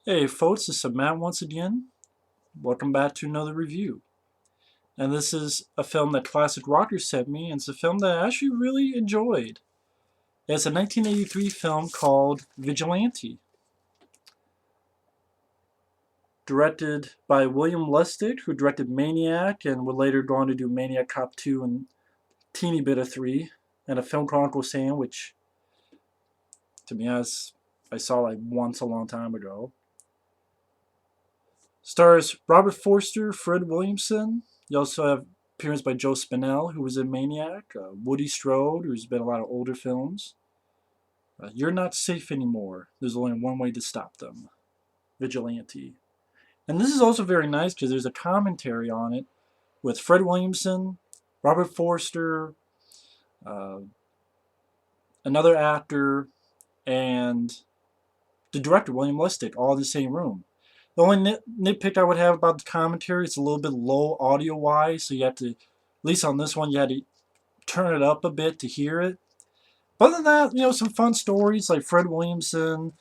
Hey folks, this is Matt once again. Welcome back to another review. And this is a film that Classic Rocker sent me, and it's a film that I actually really enjoyed. It's a 1983 film called Vigilante, directed by William Lustig, who directed Maniac and would later go on to do Maniac Cop 2 and teeny bit of 3, and a Film Chronicle Sam, which, to be honest, I saw like once a long time ago. Stars Robert Forster, Fred Williamson. You also have appearance by Joe Spinell, who was in Maniac. Woody Strode, who's been in a lot of older films. You're Not Safe Anymore. There's only one way to stop them. Vigilante. And this is also very nice because there's a commentary on it with Fred Williamson, Robert Forster, uh, another actor, and the director, William Lustig, all in the same room. The only nitpick I would have about the commentary, it's a little bit low audio-wise, so you have to, at least on this one, you had to turn it up a bit to hear it. But other than that, some fun stories, like Fred Williamson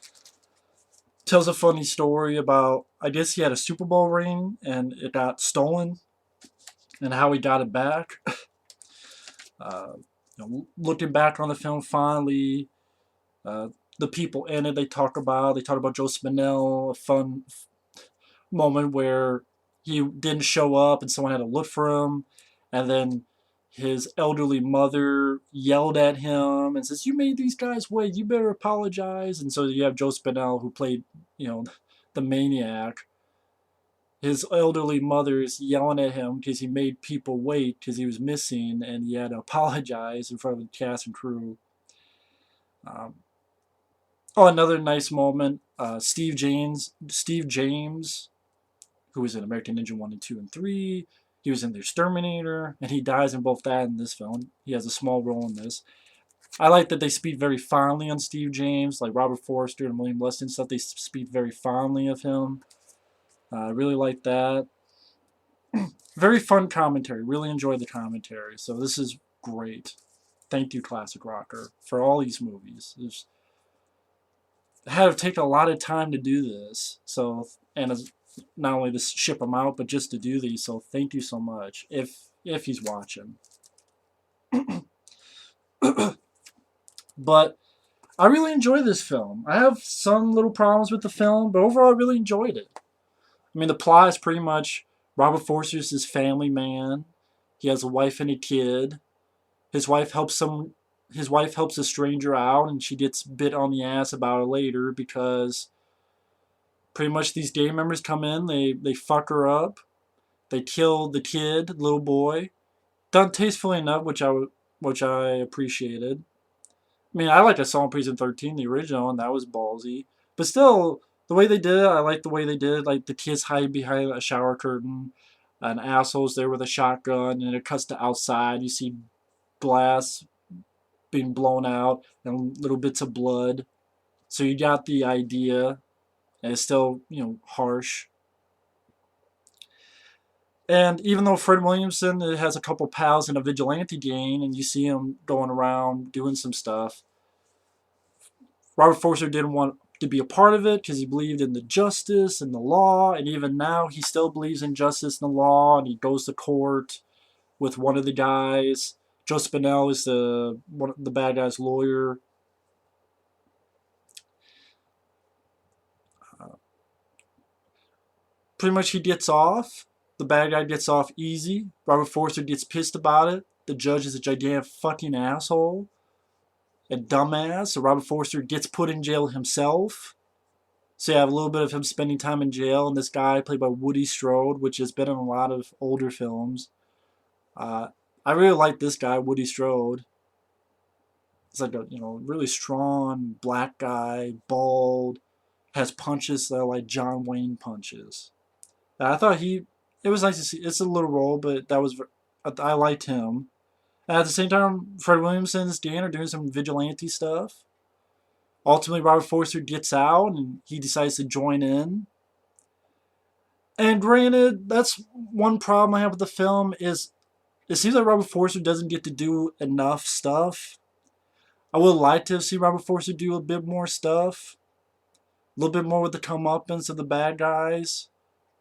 tells a funny story about, I guess he had a Super Bowl ring, and it got stolen, and how he got it back. uh, Looking back on the film fondly, uh, the people in it, they talk about Joe Spinell, a fun moment where he didn't show up and someone had to look for him, and then his elderly mother yelled at him and says, "You made these guys wait. You better apologize." And so you have Joe Spinell, who played, the maniac. His elderly mother is yelling at him because he made people wait because he was missing, and he had to apologize in front of the cast and crew. Um, oh, another nice moment. Steve James, who was in American Ninja 1 and 2 and 3. He was in The Exterminator, and he dies in both that and this film. He has a small role in this. I like that they speak very fondly on Steve James, like Robert Forster and William Lustig and stuff. They speak very fondly of him. I really like that. Very fun commentary. Really enjoyed the commentary. So this is great. Thank you, Classic Rocker, for all these movies. Had to take a lot of time to do this. So, and not only to ship them out, but just to do these. So thank you so much. If he's watching, but I really enjoy this film. I have some little problems with the film, but overall I really enjoyed it. I mean, the plot is pretty much Robert Forster's his family man. He has a wife and a kid. His wife helps some. His wife helps a stranger out, and she gets bit on the ass about it later because pretty much these gang members come in, they fuck her up, they kill the kid, little boy, done tastefully enough, which I appreciated. I mean, I like I saw in Prison 13, the original, and that was ballsy. But still, the way they did it, I like the way they did it. Like the kids hide behind a shower curtain, an asshole's there with a shotgun, and it cuts to outside. You see glass being blown out and little bits of blood. So you got the idea, and it's still harsh. And even though Fred Williamson has a couple pals in a vigilante gang, and you see him going around doing some stuff, Robert Forster didn't want to be a part of it because he believed in the justice and the law, and even now he still believes in justice and the law, and he goes to court with one of the guys. Joe Spinell is the bad guy's lawyer. Uh, Pretty much he gets off. The bad guy gets off easy. Robert Forster gets pissed about it. The judge is a gigantic fucking asshole. A dumbass. So Robert Forster gets put in jail himself. So you have a little bit of him spending time in jail, and this guy played by Woody Strode, which has been in a lot of older films. Uh, I really like this guy, Woody Strode. He's like a really strong black guy, bald, has punches that are like John Wayne punches. I thought it was nice to see. It's a little role, but I liked him. And at the same time, Fred Williamson and Dan are doing some vigilante stuff. Ultimately, Robert Forster gets out and he decides to join in. And granted, that's one problem I have with the film is it seems like Robert Forster doesn't get to do enough stuff. I would like to see Robert Forster do a bit more stuff. A little bit more with the comeuppance of the bad guys.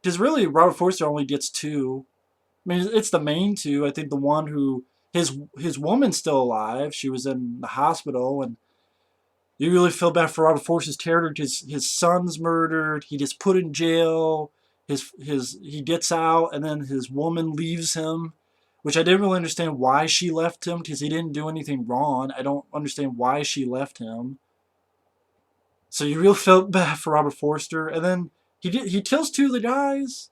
Because really, Robert Forster only gets two. I mean, it's the main two. I think the one who his woman's still alive. She was in the hospital, and you really feel bad for Robert Forster's character because his son's murdered. He gets put in jail. His he gets out, and then his woman leaves him, which I didn't really understand why she left him because he didn't do anything wrong. I don't understand why she left him. So you really felt bad for Robert Forster, and then he kills two of the guys.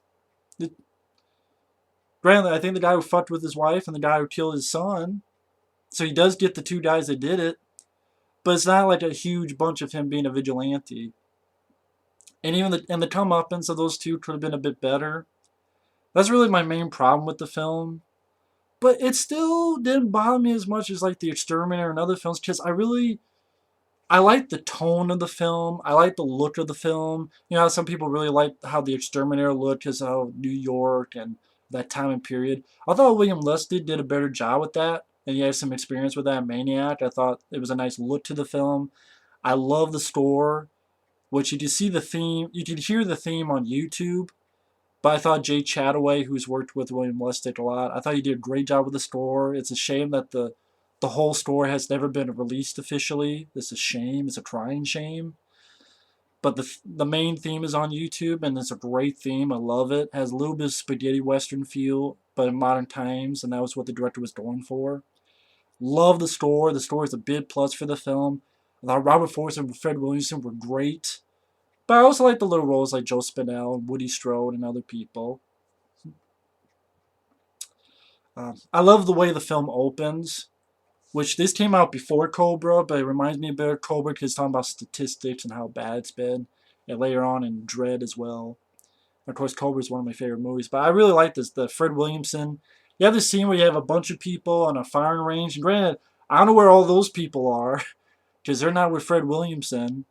Granted, I think the guy who fucked with his wife and the guy who killed his son. So he does get the two guys that did it, but it's not like a huge bunch of him being a vigilante. And even the comeuppance of those two could have been a bit better. That's really my main problem with the film. But it still didn't bother me as much as like The Exterminator and other films because I like the tone of the film. I like the look of the film. You know, some people really like how The Exterminator looked because of New York and that time and period. I thought William Lustig did a better job with that, and he had some experience with that in Maniac. I thought it was a nice look to the film. I love the score, which you could see the theme, you could hear the theme on YouTube. But I thought Jay Chataway, who's worked with William Lustig a lot, I thought he did a great job with the score. It's a shame that the whole score has never been released officially. It's a shame. It's a crying shame. But the main theme is on YouTube, and it's a great theme. I love it. It has a little bit of spaghetti western feel, but in modern times, and that was what the director was going for. Love the score. The score is a big plus for the film. I thought Robert Forster and Fred Williamson were great. But I also like the little roles like Joe Spinell and Woody Strode and other people. I love the way the film opens, which this came out before Cobra, but it reminds me a bit of Cobra because it's talking about statistics and how bad it's been. And later on in Dread as well. And of course, Cobra is one of my favorite movies. But I really like this. The Fred Williamson. You have this scene where you have a bunch of people on a firing range. And granted, I don't know where all those people are because they're not with Fred Williamson.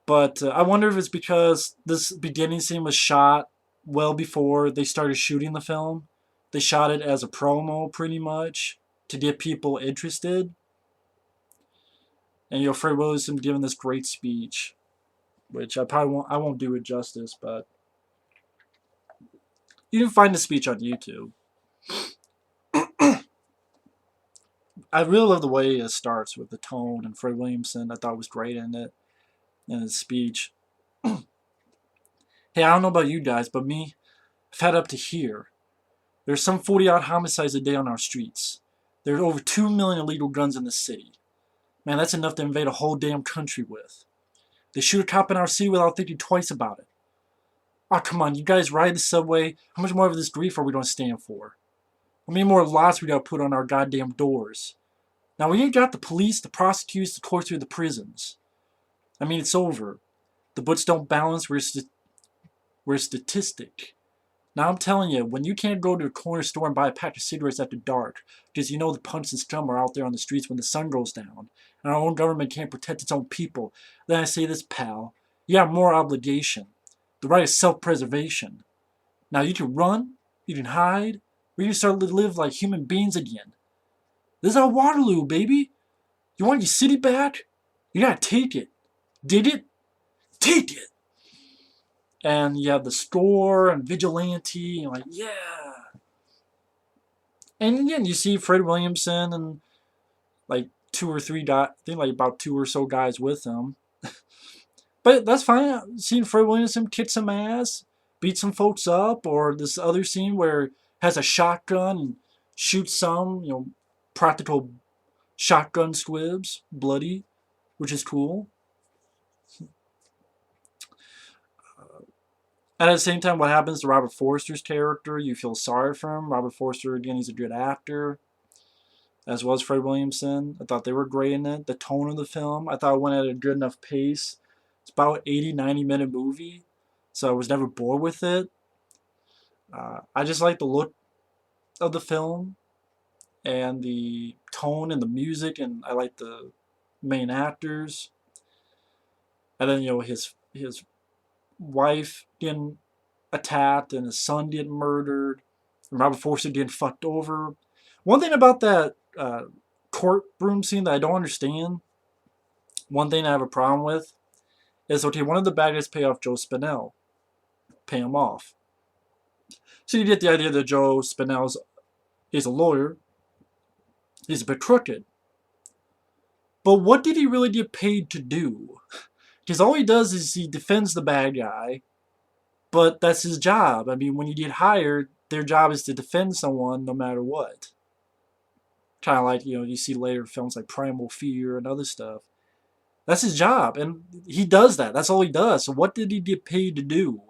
But I wonder if it's because this beginning scene was shot well before they started shooting the film. They shot it as a promo, pretty much, to get people interested. And Fred Williamson giving this great speech, which I won't do it justice, but you can find the speech on YouTube. I really love the way it starts with the tone, and Fred Williamson I thought was great in it, in his speech. Hey, I don't know about you guys, but me, I've had up to here. There's some 40-odd homicides a day on our streets. There are over 2 million illegal guns in the city. Man, that's enough to invade a whole damn country with. They shoot a cop in our city without thinking twice about it. Oh, come on, you guys ride the subway. How much more of this grief are we going to stand for? How many more lots we got to put on our goddamn doors? Now, we ain't got the police, the prosecutors, the courts, or the prisons. I mean, it's over. The books don't balance. We're a statistic. Now I'm telling you, when you can't go to a corner store and buy a pack of cigarettes after dark, because you know the punks and scum are out there on the streets when the sun goes down, and our own government can't protect its own people, then I say this, pal, you have more obligation. The right of self-preservation. Now you can run, you can hide, or you can start to live like human beings again. This is our Waterloo, baby. You want your city back? You gotta take it. Did it? Take it! And you have the store and Vigilante, and like, yeah. And again, you see Fred Williamson and like two or three guys, I think like about two or so guys with him. But that's fine. Seeing Fred Williamson kick some ass, beat some folks up, or this other scene where has a shotgun and shoots some, practical shotgun squibs, bloody, which is cool. And at the same time, what happens to Robert Forster's character? You feel sorry for him. Robert Forster, again, he's a good actor, as well as Fred Williamson. I thought they were great in it. The tone of the film, I thought it went at a good enough pace. It's about an 80, 90-minute movie, so I was never bored with it. I just like the look of the film and the tone and the music, and I like the main actors. And then, his wife getting attacked and his son getting murdered and Robert Forster getting fucked over. One thing about that courtroom scene that I don't understand, one thing I have a problem with, is, okay, one of the bad guys pay off Joe Spinell. Pay him off. So you get the idea that Joe Spinell is a lawyer. He's a bit crooked. But what did he really get paid to do? Because all he does is he defends the bad guy, but that's his job. I mean, when you get hired, their job is to defend someone no matter what. Kind of like, you see later films like Primal Fear and other stuff. That's his job, and he does that. That's all he does. So what did he get paid to do?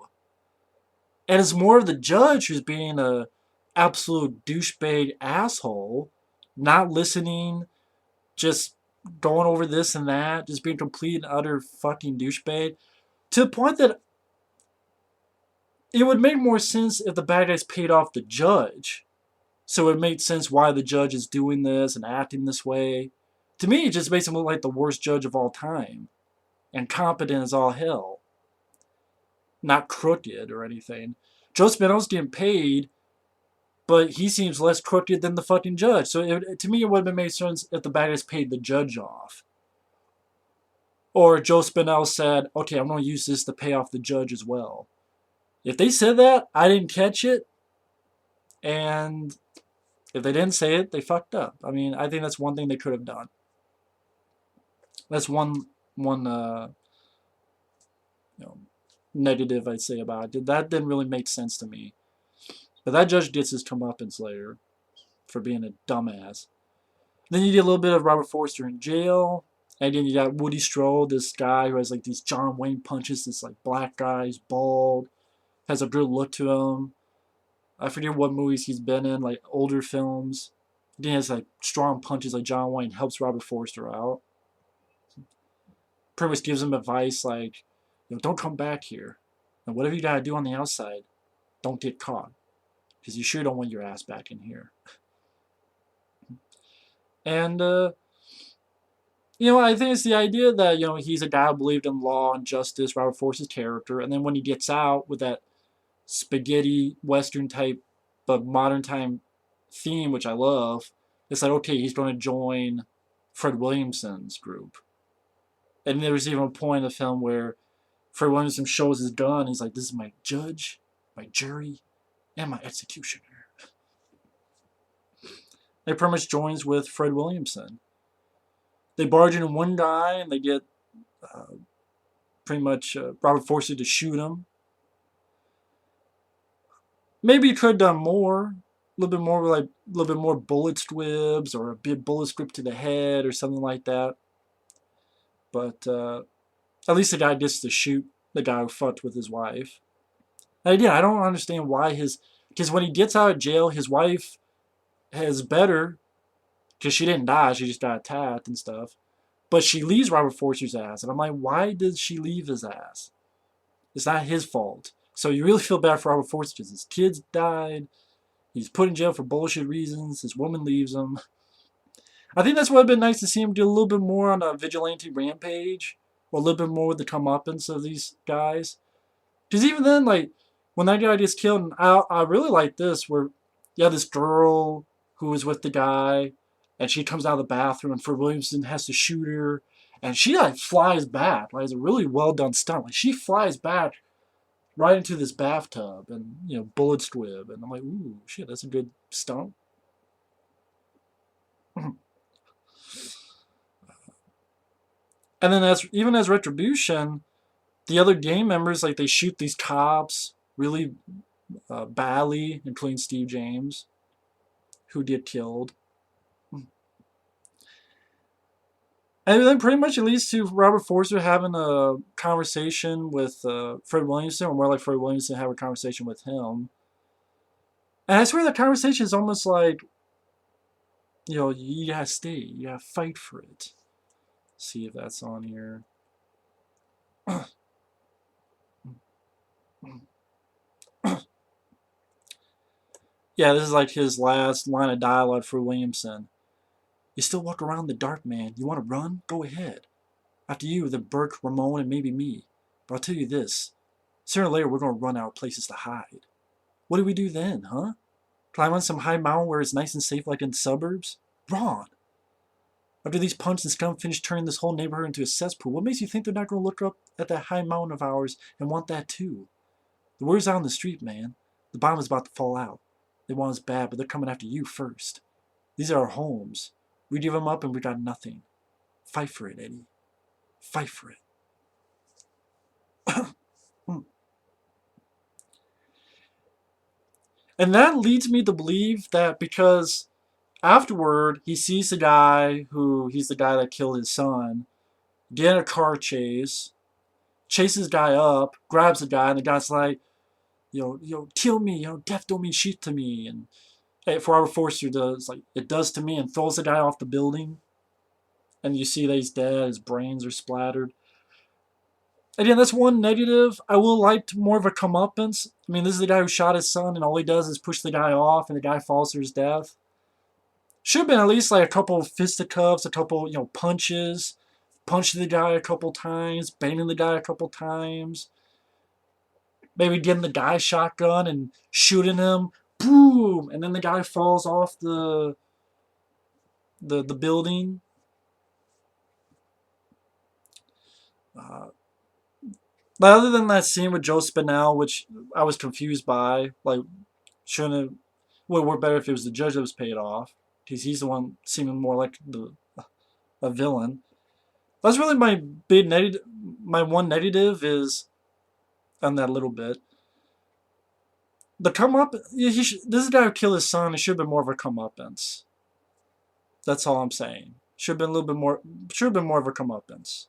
And it's more of the judge who's being a absolute douchebag asshole, not listening, just going over this and that, just being complete and utter fucking douchebag, to the point that it would make more sense if the bad guys paid off the judge. So it made sense why the judge is doing this and acting this way. To me, it just makes him look like the worst judge of all time. And competent as all hell. Not crooked or anything. Joe Spinell's getting paid, but he seems less crooked than the fucking judge. So to me, it would have made sense if the bad guys paid the judge off. Or Joe Spinell said, okay, I'm going to use this to pay off the judge as well. If they said that, I didn't catch it. And if they didn't say it, they fucked up. I mean, I think that's one thing they could have done. That's one negative I'd say about it. That didn't really make sense to me. But that judge gets his comeuppance later for being a dumbass. Then you get a little bit of Robert Forster in jail. And then you got Woody Strode, this guy who has like these John Wayne punches, this like black guy, he's bald, has a good look to him. I forget what movies he's been in, like older films. Then he has like strong punches like John Wayne, helps Robert Forster out. Pretty much gives him advice like, don't come back here. And whatever you gotta do on the outside, don't get caught. Because you sure don't want your ass back in here. And, I think it's the idea that, he's a guy who believed in law and justice, Robert Forster's character, and then when he gets out with that spaghetti western type but modern time theme, which I love, it's like, okay, he's going to join Fred Williamson's group. And there was even a point in the film where Fred Williamson shows his gun. He's like, this is my judge, my jury, and my executioner. They pretty much joins with Fred Williamson. They barge in one guy and they get pretty much Robert Forster to shoot him. Maybe he could have done more. A little bit more bullet squibs or a big bullet squib to the head or something like that. But at least the guy gets to shoot the guy who fucked with his wife. And again, I don't understand why because when he gets out of jail, his wife is better, because she didn't die, she just got attacked and stuff. But she leaves Robert Forster's ass. And I'm like, why did she leave his ass? It's not his fault. So you really feel bad for Robert Forster because his kids died. He's put in jail for bullshit reasons. His woman leaves him. I think that's what would have been nice to see him do a little bit more on a Vigilante Rampage. Or a little bit more with the comeuppance of these guys. Because even then, like, when that guy gets killed, and I really like this, where you have this girl who was with the guy, and she comes out of the bathroom, and Fred Williamson has to shoot her, and she, like, flies back. Like, it's a really well-done stunt. Like, she flies back right into this bathtub, and, bullet squib, and I'm like, ooh, shit, that's a good stunt. And then even as retribution, the other gang members, like, they shoot these cops really badly, including Steve James, who get killed. And then pretty much it leads to Robert Forster having a conversation with Fred Williamson, or more like Fred Williamson have a conversation with him. And I swear that conversation is almost like, you gotta stay, you gotta fight for it. See if that's on here. Yeah, this is like his last line of dialogue for Williamson. You still walk around in the dark, man. You want to run? Go ahead. After you, then Burke, Ramon, and maybe me. But I'll tell you this. Sooner or later, we're going to run out of places to hide. What do we do then, huh? Climb on some high mountain where it's nice and safe like in the suburbs? Wrong. After these punks and scum finish turning this whole neighborhood into a cesspool, what makes you think they're not going to look up at that high mountain of ours and want that too. The word's out on the street, man. The bomb is about to fall out. They want us bad, but they're coming after you first. These are our homes. We give them up and we got nothing. Fight for it, Eddie. Fight for it. And that leads me to believe that because afterward he sees the guy he's the guy that killed his son, get in a car chase, chases the guy up, grabs the guy, and the guy's like, kill me, death don't mean shit to me. And if Robert Forster does, like, it does to me, and throws the guy off the building. And you see that he's dead, his brains are splattered. Again, that's one negative. I will like more of a comeuppance. I mean, this is the guy who shot his son, and all he does is push the guy off, and the guy falls to his death. Should have been at least like a couple of fisticuffs, a couple, punches. Punching the guy a couple times, banging the guy a couple times. Maybe getting the guy shotgun and shooting him. Boom! And then the guy falls off the building. But other than that scene with Joe Spinell, which I was confused by, like, shouldn't it would work better if it was the judge that was paid off, because he's the one seeming more like a villain. That's really my big negative. My one negative is on that little bit. The come up, this guy who killed his son. It should have been more of a comeuppance. That's all I'm saying. Should have been a little bit more. Should have been more of a comeuppance.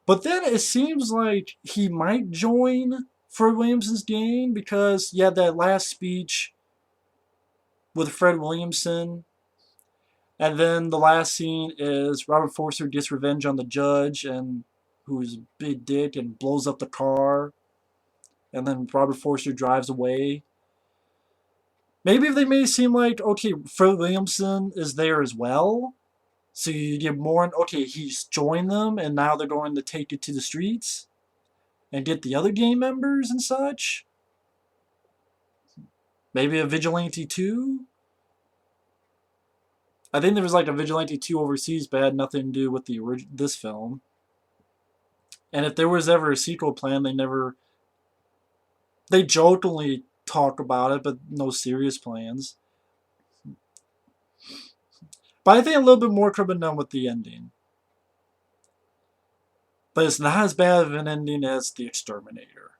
But then it seems like he might join Fred Williamson's gang because he had that last speech with Fred Williamson. And then the last scene is Robert Forster gets revenge on the judge, and who's a big dick, and blows up the car. And then Robert Forster drives away. Maybe if they made it seem like, okay, Fred Williamson is there as well. So you get more, okay, he's joined them, and now they're going to take it to the streets and get the other gang members and such. Maybe a Vigilante 2? I think there was like a Vigilante 2 overseas, but it had nothing to do with this film. And if there was ever a sequel plan, they jokingly talk about it, but no serious plans. But I think a little bit more could have been done with the ending. But it's not as bad of an ending as The Exterminator.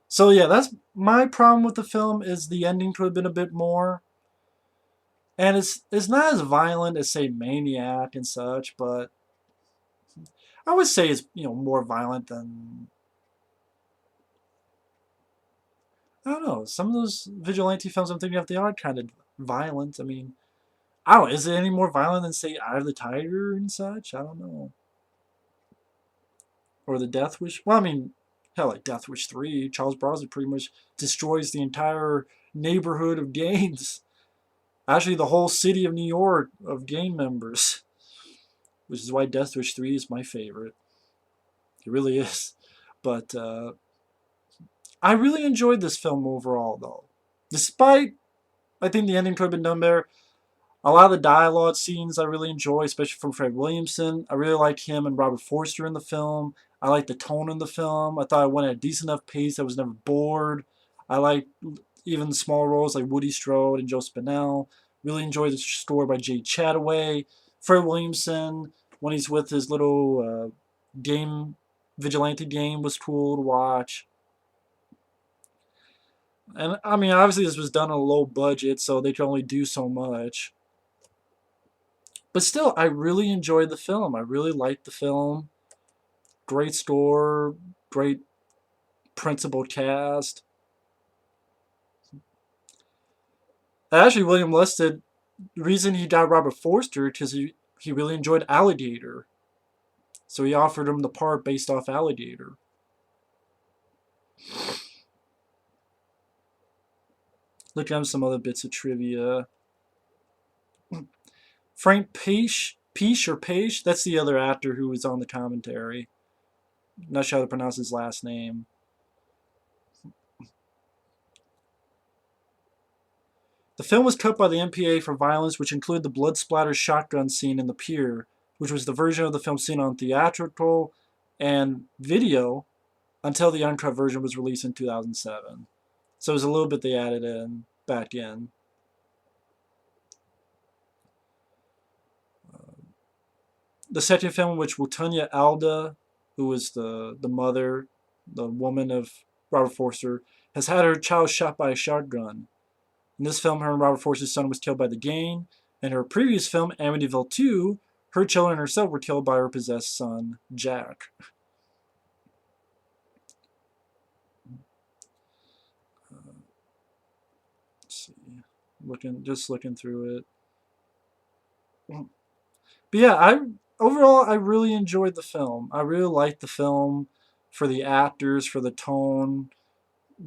So yeah, that's my problem with the film, is the ending could have been a bit more. And it's not as violent as, say, Maniac and such, but I would say it's, more violent than, I don't know, some of those Vigilante films I'm thinking of, they are kind of violent. I mean, I don't know, is it any more violent than, say, Eye of the Tiger and such? I don't know. Or the Death Wish. Well, I mean, hell, like Death Wish 3, Charles Bronson pretty much destroys the entire neighborhood of gangs. Actually, the whole city of New York of gang members. Which is why Death Wish 3 is my favorite. It really is. But I really enjoyed this film overall, though. Despite, I think the ending could have been done better. A lot of the dialogue scenes I really enjoy, especially from Fred Williamson. I really like him and Robert Forster in the film. I like the tone in the film. I thought it went at a decent enough pace. I was never bored. I like even small roles like Woody Strode and Joe Spinell. Really enjoyed the score by Jay Chataway. Fred Williamson, when he's with his little Vigilante game, was cool to watch. And, I mean, obviously this was done on a low budget, so they could only do so much. But still, I really enjoyed the film. I really liked the film. Great score, great principal cast. Actually, William Lustig, the reason he got Robert Forster, because he really enjoyed Alligator. So he offered him the part based off Alligator. Look at some other bits of trivia. Frank Paish, that's the other actor who was on the commentary. Not sure how to pronounce his last name. The film was cut by the MPA for violence, which included the blood splatter shotgun scene in the pier, which was the version of the film seen on theatrical and video until the uncut version was released in 2007. So it was a little bit they added in back in. The second film, which Wutunya Alda, who was the mother, the woman of Robert Forster, has had her child shot by a shotgun. In this film, her and Robert Forster's son was killed by the gang. In her previous film, Amityville 2, her children herself were killed by her possessed son, Jack. Let's see. Just looking through it. But yeah, overall I really enjoyed the film. I really liked the film for the actors, for the tone,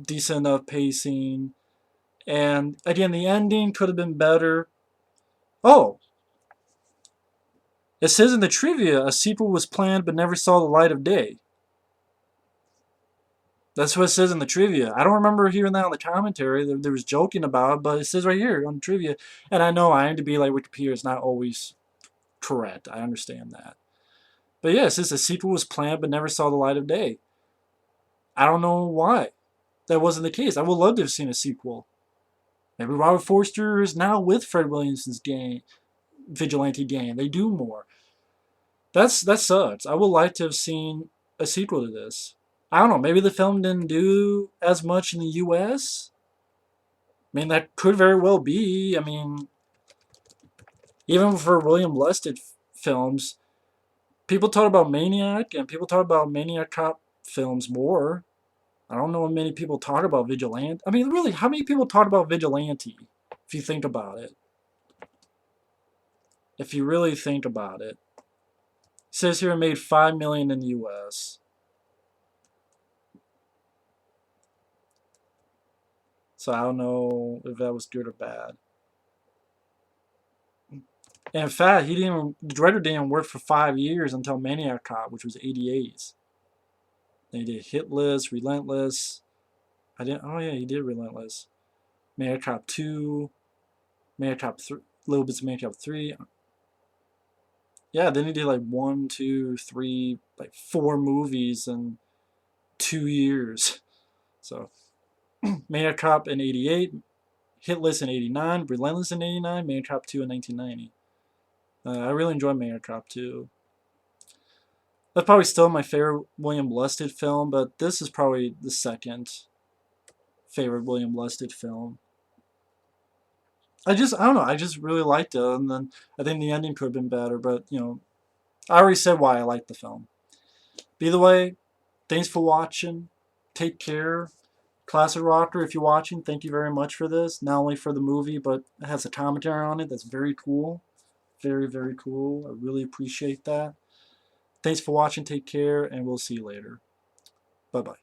decent enough pacing, and again the ending could have been better. Oh, it says in the trivia a sequel was planned but never saw the light of day. That's what it says in the trivia. I don't remember hearing that on the commentary. There was joking about it, but it says right here on the trivia. And I know IMDb, like Wikipedia, is not always correct. I understand that. But yeah, it says the sequel was planned but never saw the light of day. I don't know why that wasn't the case. I would love to have seen a sequel. Maybe Robert Forster is now with Fred Williamson's gang, Vigilante gang. They do more. That sucks. I would like to have seen a sequel to this. I don't know. Maybe the film didn't do as much in the U.S. I mean, that could very well be. I mean, even for William Lustig films, people talk about Maniac and people talk about Maniac Cop films more. I don't know how many people talk about Vigilante. I mean, really, how many people talk about Vigilante, if you think about it? If you really think about it. It says here it made $5 million in the U.S. So I don't know if that was good or bad. And in fact, the director didn't work for 5 years until Maniac Cop, which was '88. Then he did Hit List, Relentless. Oh yeah, he did Relentless. Maniac Cop 2, Maniac Cop 3, little bits of Maniac Cop 3. Yeah, then he did like 1, 2, 3, like 4 movies in 2 years. So, Maniac Cop in '88, Hit List in '89, Relentless in '89, Maniac Cop 2 in 1990. I really enjoyed Maniac Cop 2. That's probably still my favorite William Lustig film, but this is probably the second favorite William Lustig film. I don't know, I just really liked it, and then I think the ending could have been better, but, you know, I already said why I liked the film. But either way, thanks for watching. Take care. Classic Rocker, if you're watching, thank you very much for this. Not only for the movie, but it has a commentary on it. That's very cool. Very, very cool. I really appreciate that. Thanks for watching. Take care, and we'll see you later. Bye-bye.